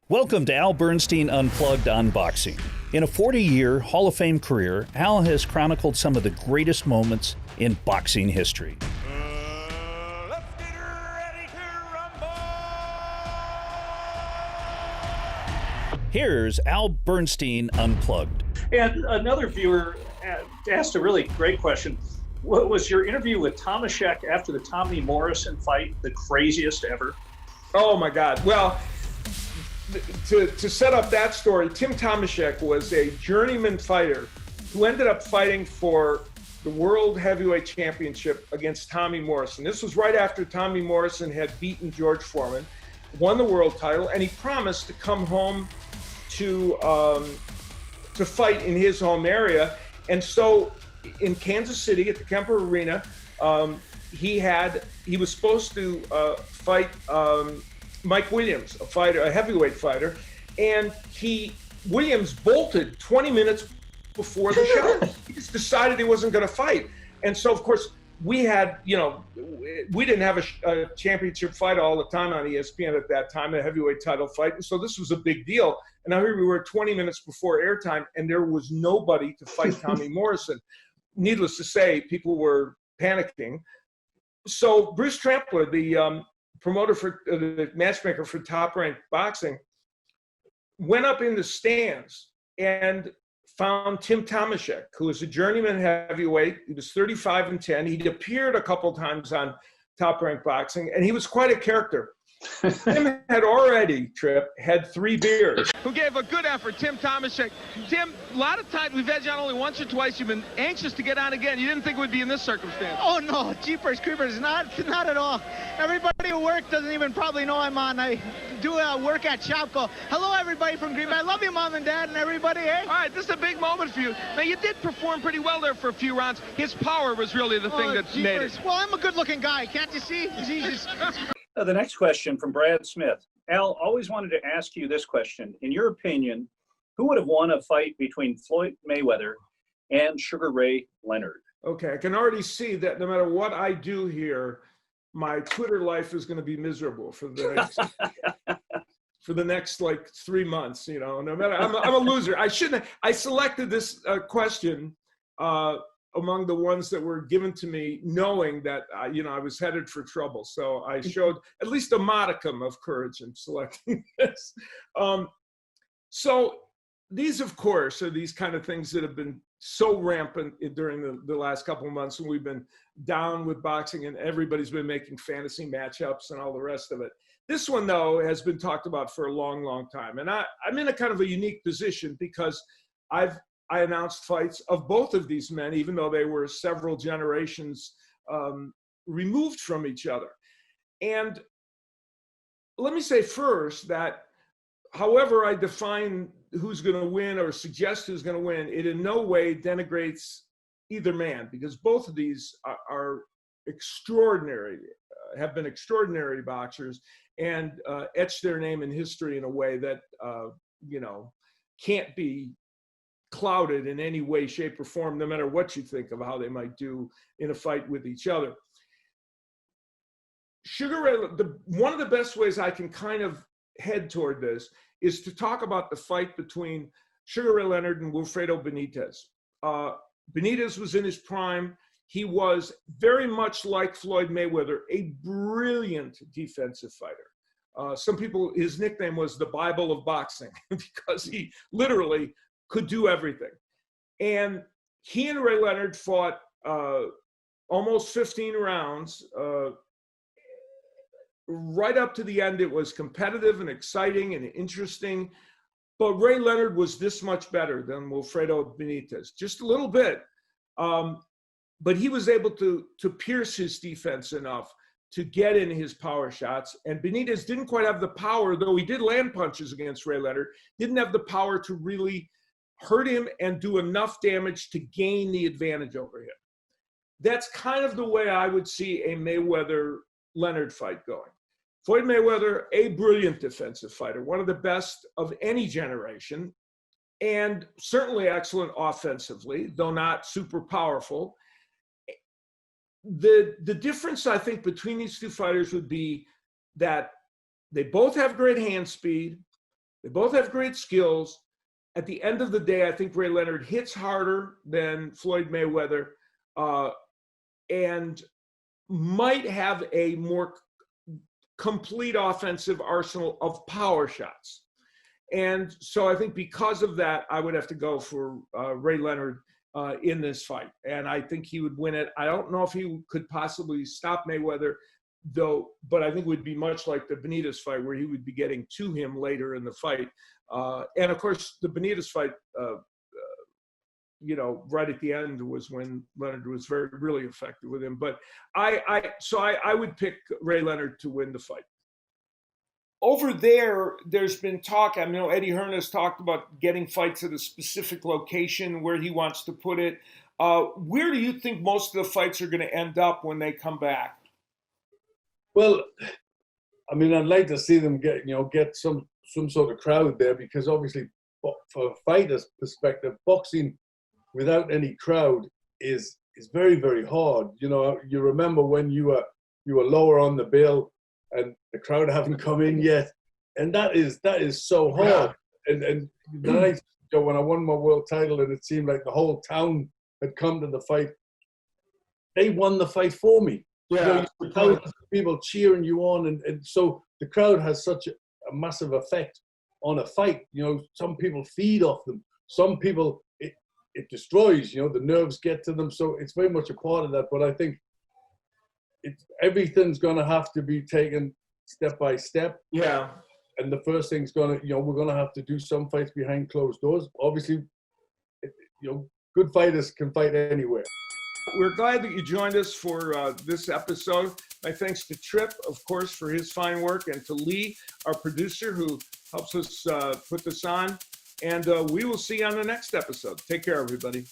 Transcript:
Welcome to Al Bernstein Unplugged on boxing. In a 40-year Hall of Fame career, Al has chronicled some of the greatest moments in boxing history. Let's get ready to rumble! Here's Al Bernstein Unplugged. And another viewer asked a really great question. What was your interview with Tomaszek after the Tommy Morrison fight the craziest ever? Oh my God. Well, to set up that story, Tim Tomaszek was a journeyman fighter who ended up fighting for the World Heavyweight Championship against Tommy Morrison. This was right after Tommy Morrison had beaten George Foreman, won the world title, and he promised to come home to fight in his home area. And so in Kansas City at the Kemper Arena, he was supposed to fight Mike Williams, a heavyweight fighter, and Williams bolted 20 minutes before the show. He just decided he wasn't going to fight. And so, of course, we didn't have a championship fight all the time on ESPN at that time, a heavyweight title fight. And so this was a big deal. And now here we were 20 minutes before airtime, and there was nobody to fight Tommy Morrison. Needless to say, people were panicking. So Bruce Trampler, the promoter for the matchmaker for Top Rank Boxing, went up in the stands and found Tim Tomaszek, who was a journeyman heavyweight. He was 35-10. He'd appeared a couple times on Top Rank Boxing, and he was quite a character. Tim had already, had 3 beers. Who gave a good effort, Tim Tomaszek. Tim, a lot of times we've had you on only once or twice. You've been anxious to get on again. You didn't think it would be in this circumstance. Oh, no, jeepers creepers, not at all. Everybody at work doesn't even probably know I'm on. I do work at Shopko. Hello, everybody from Green Bay. I love you, Mom and Dad, and everybody, eh? All right, this is a big moment for you. Now, you did perform pretty well there for a few rounds. His power was really the thing that made it. Well, I'm a good-looking guy. Can't you see? Jesus. The next question from Brad Smith. Al, always wanted to ask you this question. In your opinion, who would have won a fight between Floyd Mayweather and Sugar Ray Leonard? Okay, I can already see that no matter what I do here, my Twitter life is going to be miserable for the next for the next like 3 months. You know, no matter I'm a loser. I selected this question among the ones that were given to me, knowing that I was headed for trouble. So I showed at least a modicum of courage in selecting this. So these, of course, are these kind of things that have been so rampant during the last couple of months when we've been down with boxing and everybody's been making fantasy matchups and all the rest of it. This one, though, has been talked about for a long, long time. And I'm in a kind of a unique position because I announced fights of both of these men, even though they were several generations removed from each other. And let me say first that however I define who's going to win or suggest who's going to win, it in no way denigrates either man, because both of these are extraordinary, have been extraordinary boxers and etched their name in history in a way that, can't be clouded in any way, shape, or form, no matter what you think of how they might do in a fight with each other. Sugar Ray, one of the best ways I can kind of head toward this is to talk about the fight between Sugar Ray Leonard and Wilfredo Benitez. Benitez was in his prime. He was very much like Floyd Mayweather, a brilliant defensive fighter. Some people, his nickname was the Bible of boxing because he literally could do everything. And he and Ray Leonard fought almost 15 rounds. Right up to the end, it was competitive and exciting and interesting. But Ray Leonard was this much better than Wilfredo Benitez, just a little bit. But he was able to pierce his defense enough to get in his power shots. And Benitez didn't quite have the power, though he did land punches against Ray Leonard, didn't have the power to really hurt him and do enough damage to gain the advantage over him. That's kind of the way I would see a Mayweather-Leonard fight going. Floyd Mayweather, a brilliant defensive fighter, one of the best of any generation, and certainly excellent offensively, though not super powerful. The difference, I think, between these two fighters would be that they both have great hand speed. They both have great skills. At the end of the day, I think Ray Leonard hits harder than Floyd Mayweather, and might have a more complete offensive arsenal of power shots. And so I think because of that, I would have to go for Ray Leonard in this fight. And I think he would win it. I don't know if he could possibly stop Mayweather, though, but I think it would be much like the Benitez fight, where he would be getting to him later in the fight. And of course, the Benitez fight, right at the end was when Leonard was really effective with him. But I would pick Ray Leonard to win the fight. Over there's been talk. I know Eddie Hearn has talked about getting fights at a specific location where he wants to put it. Where do you think most of the fights are going to end up when they come back? Well, I mean, I'd like to see them get some sort of crowd there, because obviously, for a fighter's perspective, boxing without any crowd is very, very hard. You remember when you were lower on the bill and the crowd haven't come in yet, and that is so hard. And the night when I won my world title and it seemed like the whole town had come to the fight, they won the fight for me. Yeah, thousands of people cheering you on, and so the crowd has such a massive effect on a fight. Some people feed off them. Some people it destroys. The nerves get to them. So it's very much a part of that. But I think everything's going to have to be taken step by step. Yeah. And the first thing's we're going to have to do some fights behind closed doors. Obviously, good fighters can fight anywhere. We're glad that you joined us for this episode. My thanks to Tripp, of course, for his fine work, and to Lee, our producer, who helps us put this on. And we will see you on the next episode. Take care, everybody.